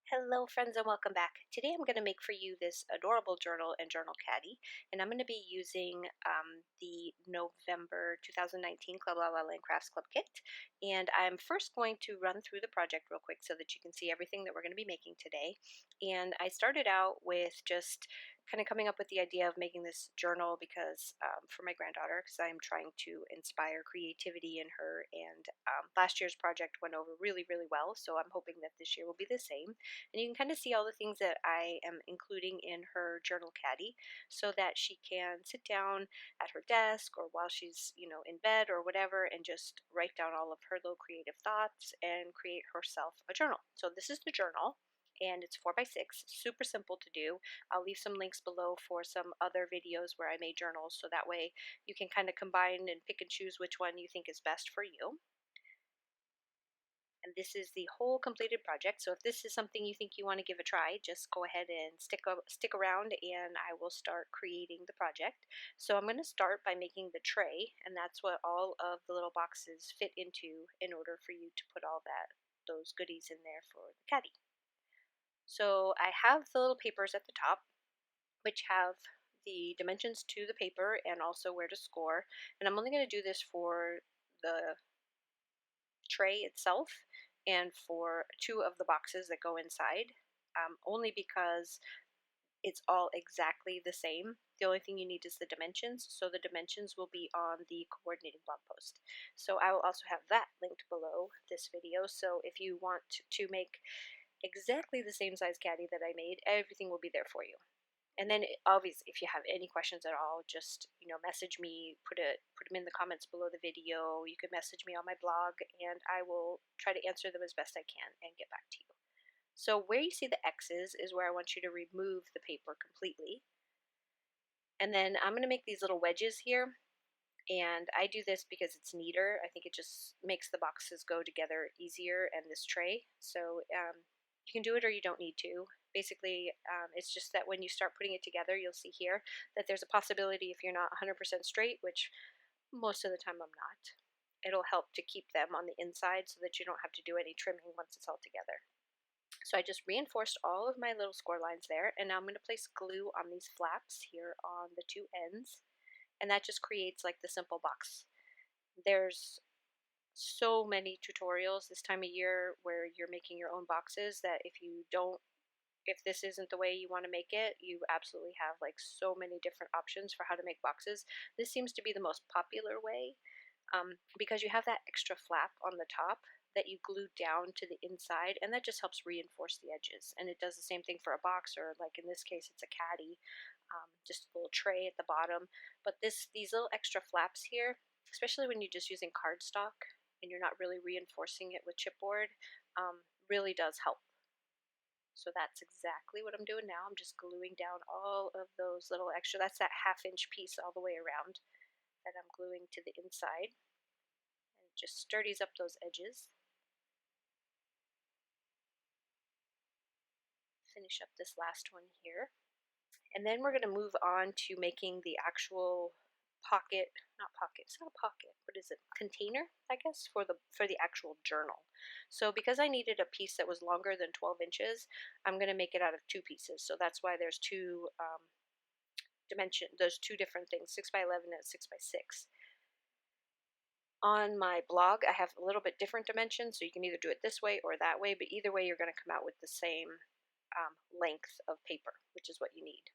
Hello friends and welcome back. Today I'm going to make for you this adorable journal and journal caddy, and I'm going to be using the November 2019 Club La La Land Crafts Club kit. And I'm first going to run through the project real quick so that you can see everything that we're going to be making today. And I started out with just kind of coming up with the idea of making this journal because for my granddaughter, because I'm trying to inspire creativity in her. And last year's project went over really, really well, so I'm hoping that this year will be the same. And you can kind of see all the things that I am including in her journal caddy so that she can sit down at her desk or while she's, in bed or whatever and just write down all of her little creative thoughts and create herself a journal. So this is the journal and it's 4x6, super simple to do. I'll leave some links below for some other videos where I made journals so that way you can kind of combine and pick and choose which one you think is best for you. And this is the whole completed project. So if this is something you think you want to give a try, just go ahead and stick around and I will start creating the project. So I'm going to start by making the tray, and that's what all of the little boxes fit into in order for you to put all those goodies in there for the caddy. So I have the little papers at the top, which have the dimensions to the paper and also where to score. And I'm only going to do this for the tray itself and for two of the boxes that go inside, only because it's all exactly the same. The only thing you need is the dimensions, so the dimensions will be on the coordinating blog post. So I will also have that linked below this video, so if you want to make exactly the same size caddy that I made, everything will be there for you. And then obviously, if you have any questions at all, just message me, put them in the comments below the video. You can message me on my blog, and I will try to answer them as best I can and get back to you. So where you see the X's is where I want you to remove the paper completely. And then I'm going to make these little wedges here. And I do this because it's neater. I think it just makes the boxes go together easier and this tray. So you can do it or you don't need to. Basically, it's just that when you start putting it together, you'll see here that there's a possibility if you're not 100% straight, which most of the time I'm not, it'll help to keep them on the inside so that you don't have to do any trimming once it's all together. So I just reinforced all of my little score lines there, and now I'm going to place glue on these flaps here on the two ends, and that just creates like the simple box. There's so many tutorials this time of year where you're making your own boxes that if this isn't the way you want to make it, you absolutely have like so many different options for how to make boxes. This seems to be the most popular way because you have that extra flap on the top that you glue down to the inside, and that just helps reinforce the edges. And it does the same thing for a box, or like in this case it's a caddy, just a little tray at the bottom. But these little extra flaps here, especially when you're just using cardstock and you're not really reinforcing it with chipboard, really does help. So that's exactly what I'm doing now. I'm just gluing down all of those little extra, that's that half-inch piece all the way around that I'm gluing to the inside. And it just sturdies up those edges. Finish up this last one here. And then we're going to move on to making the actual pocket, not pocket, it's not a pocket, what is it, container, I guess, for the actual journal. So because I needed a piece that was longer than 12 inches, I'm going to make it out of two pieces. So that's why there's two those two different things, 6x11 and 6x6. On my blog, I have a little bit different dimensions, so you can either do it this way or that way, but either way you're going to come out with the same length of paper, which is what you need.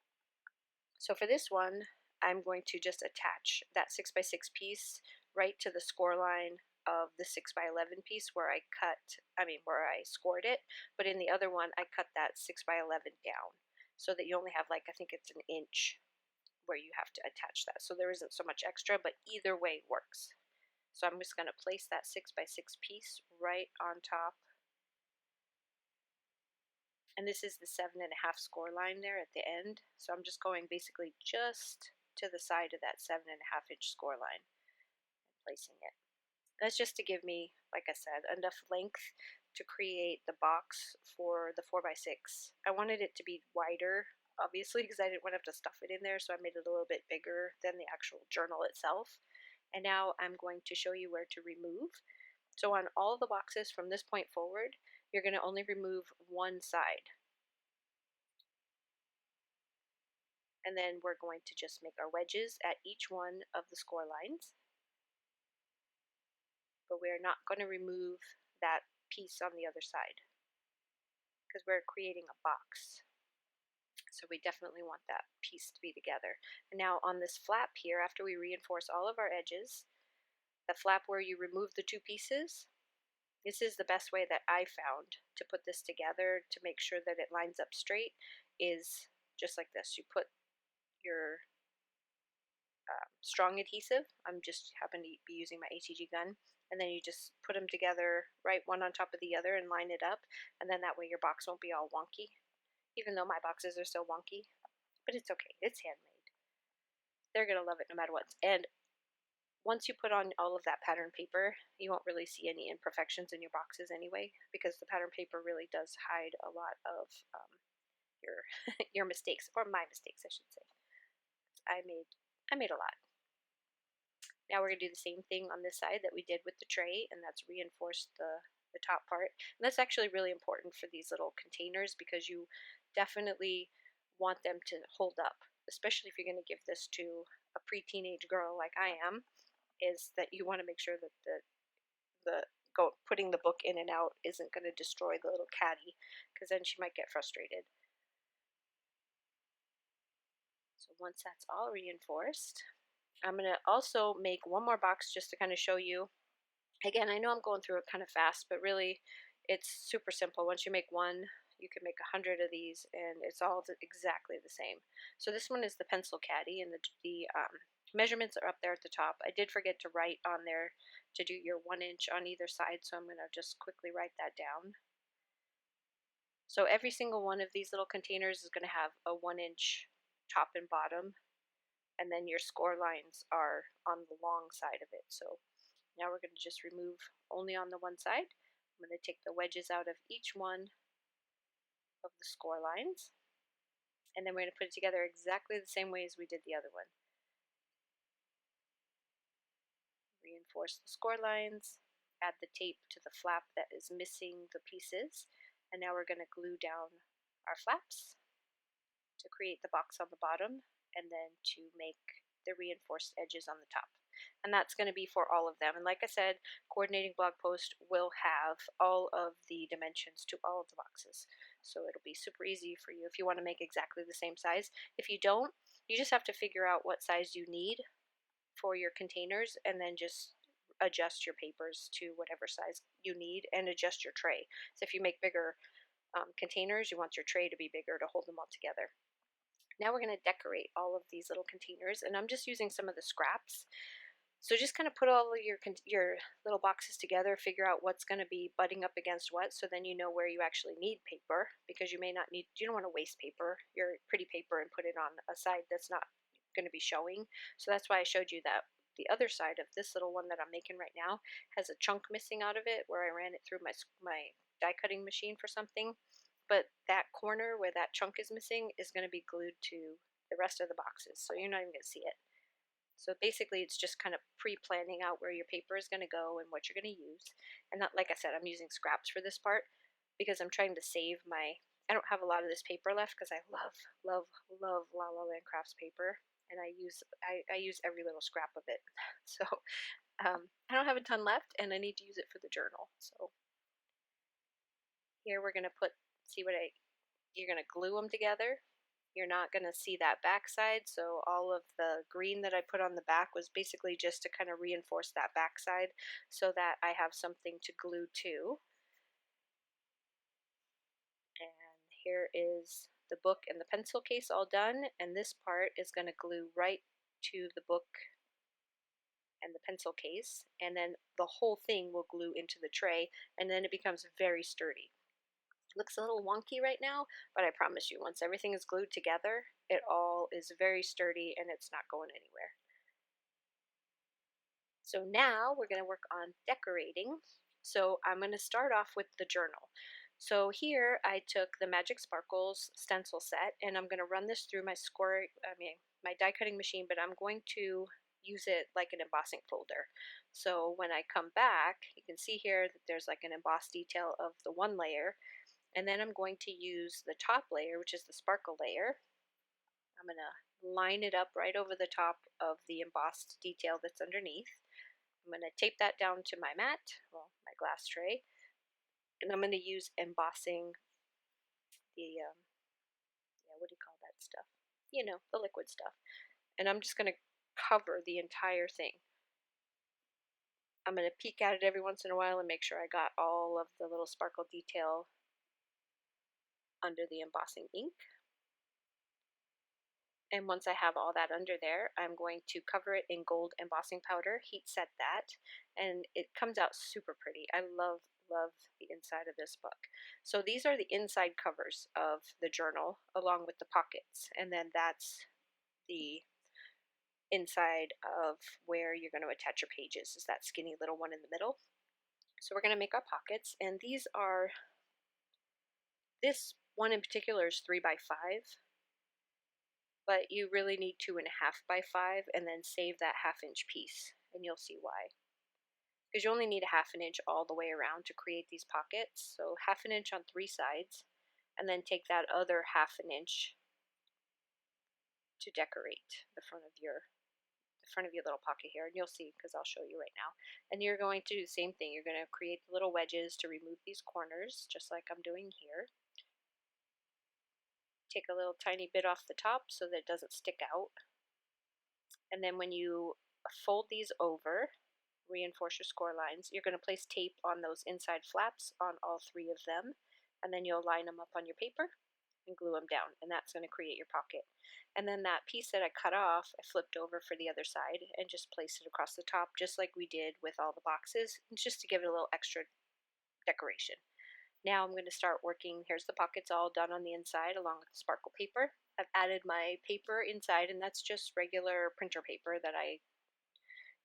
So for this one, I'm going to just attach that 6x6 piece right to the score line of the 6x11 piece where where I scored it, but in the other one I cut that 6x11 down so that you only have like, I think it's an inch where you have to attach that. So there isn't so much extra, but either way works. So I'm just going to place that 6x6 piece right on top. And this is the 7.5 score line there at the end. So I'm just going basically just to the side of that 7.5 inch score line and placing it. That's just to give me, like I said, enough length to create the box for the 4x6. I wanted it to be wider, obviously, because I didn't want to have to stuff it in there, so I made it a little bit bigger than the actual journal itself. And now I'm going to show you where to remove. So on all the boxes from this point forward, you're going to only remove one side. And then we're going to just make our wedges at each one of the score lines. But we're not going to remove that piece on the other side because we're creating a box. So we definitely want that piece to be together. And now on this flap here, after we reinforce all of our edges, the flap where you remove the two pieces, this is the best way that I found to put this together to make sure that it lines up straight, is just like this. You put your strong adhesive, I'm just happen to be using my ATG gun, and then you just put them together right one on top of the other and line it up, and then that way your box won't be all wonky, even though my boxes are so wonky, but it's okay, it's handmade. They're gonna love it no matter what. And once you put on all of that pattern paper, you won't really see any imperfections in your boxes anyway, because the pattern paper really does hide a lot of your your mistakes, or my mistakes, I should say. I made a lot. Now we're going to do the same thing on this side that we did with the tray, and that's reinforce the top part. And that's actually really important for these little containers because you definitely want them to hold up, especially if you're going to give this to a pre-teenage girl like I am, is that you want to make sure that putting the book in and out isn't going to destroy the little caddy, because then she might get frustrated. So once that's all reinforced, I'm going to also make one more box just to kind of show you. Again, I know I'm going through it kind of fast, but really it's super simple. Once you make one, you can make 100 of these, and it's all exactly the same. So this one is the pencil caddy, and the measurements are up there at the top. I did forget to write on there to do your 1 inch on either side, so I'm going to just quickly write that down. So every single one of these little containers is going to have a 1 inch top and bottom, and then your score lines are on the long side of it. So now we're going to just remove only on the one side. I'm going to take the wedges out of each one of the score lines, and then we're going to put it together exactly the same way as we did the other one. Reinforce the score lines, add the tape to the flap that is missing the pieces, and now we're going to glue down our flaps to create the box on the bottom, and then to make the reinforced edges on the top. And that's going to be for all of them. And like I said, coordinating blog post will have all of the dimensions to all of the boxes. So it'll be super easy for you if you want to make exactly the same size. If you don't, you just have to figure out what size you need for your containers, and then just adjust your papers to whatever size you need, and adjust your tray. So if you make bigger containers, you want your tray to be bigger to hold them all together. Now we're going to decorate all of these little containers, and I'm just using some of the scraps. So just kind of put all of your little boxes together, figure out what's going to be butting up against what, so then you know where you actually need paper, because you don't want to waste paper, your pretty paper, and put it on a side that's not going to be showing. So that's why I showed you that the other side of this little one that I'm making right now has a chunk missing out of it where I ran it through my die cutting machine for something. But that corner where that chunk is missing is going to be glued to the rest of the boxes, so you're not even going to see it. So basically it's just kind of pre-planning out where your paper is going to go and what you're going to use. And not, like I said, I'm using scraps for this part because I'm trying to save I don't have a lot of this paper left because I love, love, love La La Land Crafts paper, and I use every little scrap of it. So I don't have a ton left, and I need to use it for the journal. So here we're going to you're going to glue them together. You're not going to see that back side, so all of the green that I put on the back was basically just to kind of reinforce that back side so that I have something to glue to. And here is the book and the pencil case all done, and this part is going to glue right to the book and the pencil case, and then the whole thing will glue into the tray, and then it becomes very sturdy. It looks a little wonky right now, but I promise you, once everything is glued together, it all is very sturdy and it's not going anywhere. So now we're going to work on decorating. So I'm going to start off with the journal. So here I took the Magic Sparkles stencil set, and I'm going to run this through my die cutting machine, but I'm going to use it like an embossing folder. So when I come back, you can see here that there's like an embossed detail of the one layer, and then I'm going to use the top layer, which is the sparkle layer. I'm going to line it up right over the top of the embossed detail that's underneath. I'm going to tape that down to my mat, well, my glass tray, and I'm going to use embossing, the, yeah, what do you call that stuff? You know, the liquid stuff. And I'm just going to cover the entire thing. I'm going to peek at it every once in a while and make sure I got all of the little sparkle detail under the embossing ink. And once I have all that under there, I'm going to cover it in gold embossing powder, heat set that, and it comes out super pretty. I love the inside of this book. So these are the inside covers of the journal along with the pockets, and then that's the inside of where you're going to attach your pages, is that skinny little one in the middle. So we're going to make our pockets, and these are, this one in particular is 3 by 5, but you really need 2.5 by 5, and then save that 1/2 inch piece, and you'll see why. Because you only need a 1/2 inch all the way around to create these pockets, so 1/2 inch on 3 sides, and then take that other 1/2 inch to decorate the front of your little pocket here, and you'll see because I'll show you right now. And you're going to do the same thing. You're going to create the little wedges to remove these corners, just like I'm doing here. Take a little tiny bit off the top so that it doesn't stick out. And then when you fold these over, reinforce your score lines, you're going to place tape on those inside flaps on all 3 of them, and then you'll line them up on your paper and glue them down, and that's going to create your pocket. And then that piece that I cut off, I flipped over for the other side and just placed it across the top, just like we did with all the boxes, just to give it a little extra decoration. Now I'm going to start working. Here's the pockets all done on the inside along with the sparkle paper. I've added my paper inside, and that's just regular printer paper that I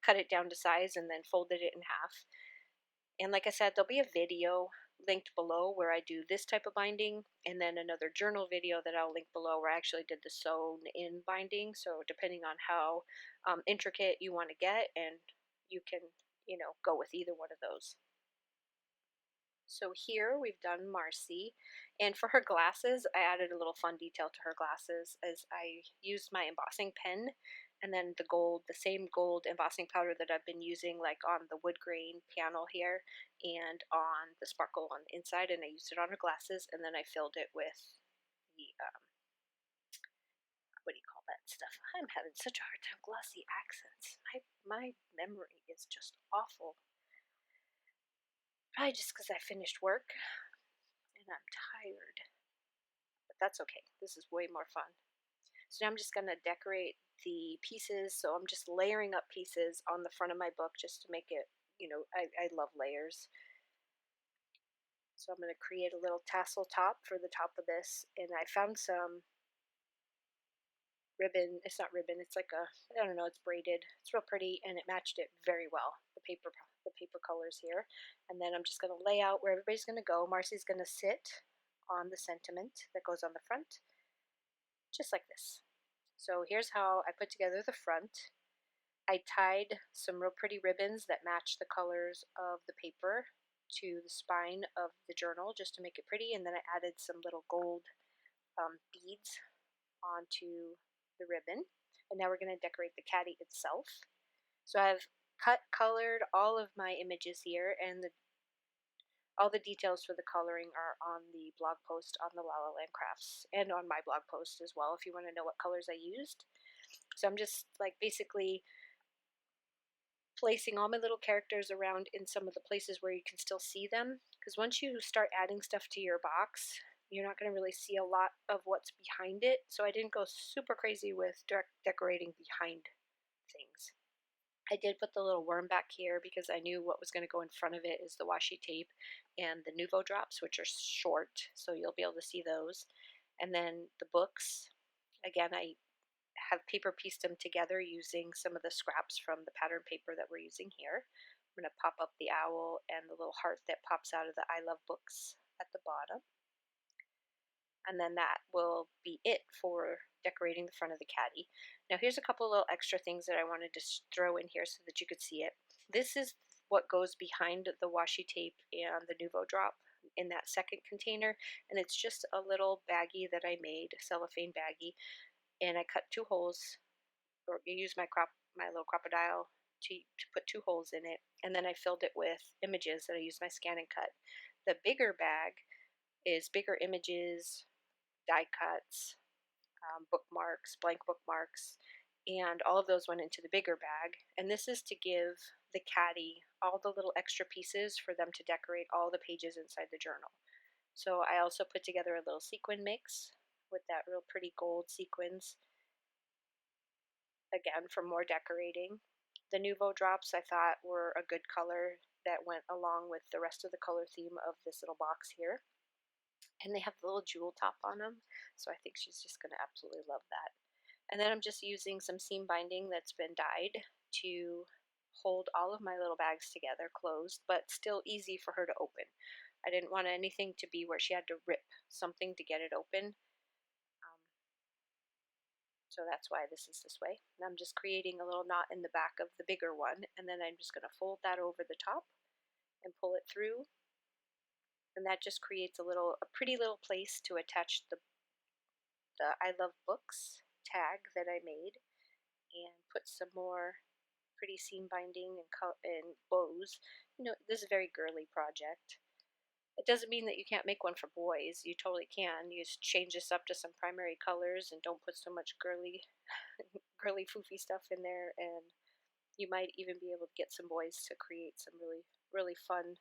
cut it down to size and then folded it in half. And like I said, there'll be a video linked below where I do this type of binding, and then another journal video that I'll link below where I actually did the sewn in binding. So depending on how intricate you want to get, and you can, go with either one of those. So here we've done Marcy, and for her glasses, I added a little fun detail to her glasses as I used my embossing pen and then the same gold embossing powder that I've been using like on the wood grain panel here and on the sparkle on the inside, and I used it on her glasses, and then I filled it with the, what do you call that stuff? I'm having such a hard time, glossy accents. My memory is just awful. Probably just because I finished work and I'm tired. But that's okay. This is way more fun. So now I'm just going to decorate the pieces. So I'm just layering up pieces on the front of my book just to make it, I love layers. So I'm going to create a little tassel top for the top of this. And I found some ribbon. It's not ribbon. It's like I don't know, it's braided. It's real pretty, and it matched it very well. The paper colors here. And then I'm just going to lay out where everybody's going to go. Marcy's going to sit on the sentiment that goes on the front, just like this. So here's how I put together the front. I tied some real pretty ribbons that match the colors of the paper to the spine of the journal just to make it pretty, and then I added some little gold beads onto the ribbon. And now we're going to decorate the caddy itself. So I've colored all of my images here, and all the details for the coloring are on the blog post on the La La Land Crafts, and on my blog post as well if you want to know what colors I used. So I'm just like basically placing all my little characters around in some of the places where you can still see them, because once you start adding stuff to your box, you're not going to really see a lot of what's behind it. So I didn't go super crazy with decorating behind things. I did put the little worm back here because I knew what was going to go in front of it is the washi tape and the Nuvo drops, which are short, so you'll be able to see those. And then the books, again, I have paper pieced them together using some of the scraps from the pattern paper that we're using here. I'm going to pop up the owl and the little heart that pops out of the I Love Books at the bottom. and then that will be it for decorating the front of the caddy. Now here's a couple little extra things that I wanted to throw in here so that you could see it. This is what goes behind the washi tape and the Nuvo drop in that second container, and it's just a little baggie that I made, a cellophane baggie, and I cut 2 holes, or you use my little crocodile to put 2 holes in it, and then I filled it with images that I used my scan and cut. The bigger bag is bigger images, die cuts, bookmarks, blank bookmarks, and all of those went into the bigger bag. And this is to give the caddy all the little extra pieces for them to decorate all the pages inside the journal. So I also put together a little sequin mix with that real pretty gold sequins, again for more decorating. The Nuvo drops I thought were a good color that went along with the rest of the color theme of this little box here. And they have the little jewel top on them, so I think she's just going to absolutely love that. And then I'm just using some seam binding that's been dyed to hold all of my little bags together, closed, but still easy for her to open. I didn't want anything to be where she had to rip something to get it open. So that's why this is this way. And I'm just creating a little knot in the back of the bigger one, and then I'm just going to fold that over the top and pull it through. And that just creates a pretty little place to attach the I Love Books tag that I made, and put some more pretty seam binding and bows. You know, this is a very girly project. It doesn't mean that you can't make one for boys. You totally can. You just change this up to some primary colors and don't put so much girly, girly foofy stuff in there. And you might even be able to get some boys to create some really, really fun.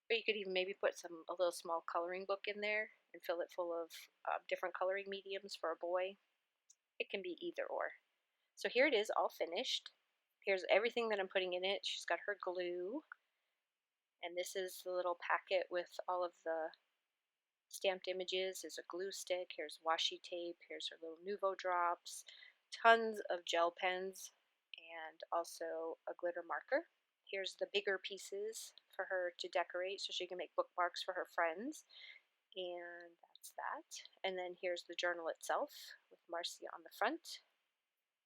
But you could even maybe put a little small coloring book in there and fill it full of different coloring mediums for a boy. It can be either or. So here it is, all finished. Here's everything that I'm putting in it. She's got her glue. And this is the little packet with all of the stamped images. There's a glue stick. Here's washi tape. Here's her little Nuvo drops. Tons of gel pens. And also a glitter marker. Here's the bigger pieces for her to decorate so she can make bookmarks for her friends. And that's that. And then here's the journal itself with Marcy on the front.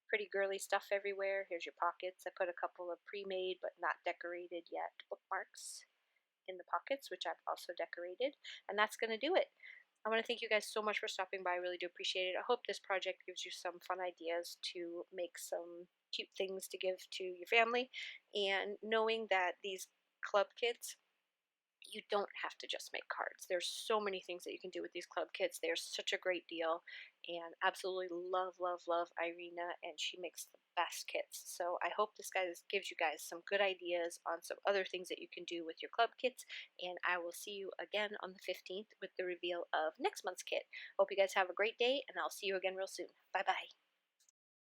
Pretty girly stuff everywhere. Here's your pockets. I put a couple of pre-made but not decorated yet bookmarks in the pockets, which I've also decorated. And that's going to do it. I want to thank you guys so much for stopping by. I really do appreciate it. I hope this project gives you some fun ideas to make some cute things to give to your family. And knowing that these club kits, you don't have to just make cards. There's so many things that you can do with these club kits. They're such a great deal, and absolutely love, love, love Irina, and she makes the best kits. So I hope this gives you guys some good ideas on some other things that you can do with your club kits, and I will see you again on the 15th with the reveal of next month's kit. Hope you guys have a great day, and I'll see you again real soon. Bye-bye.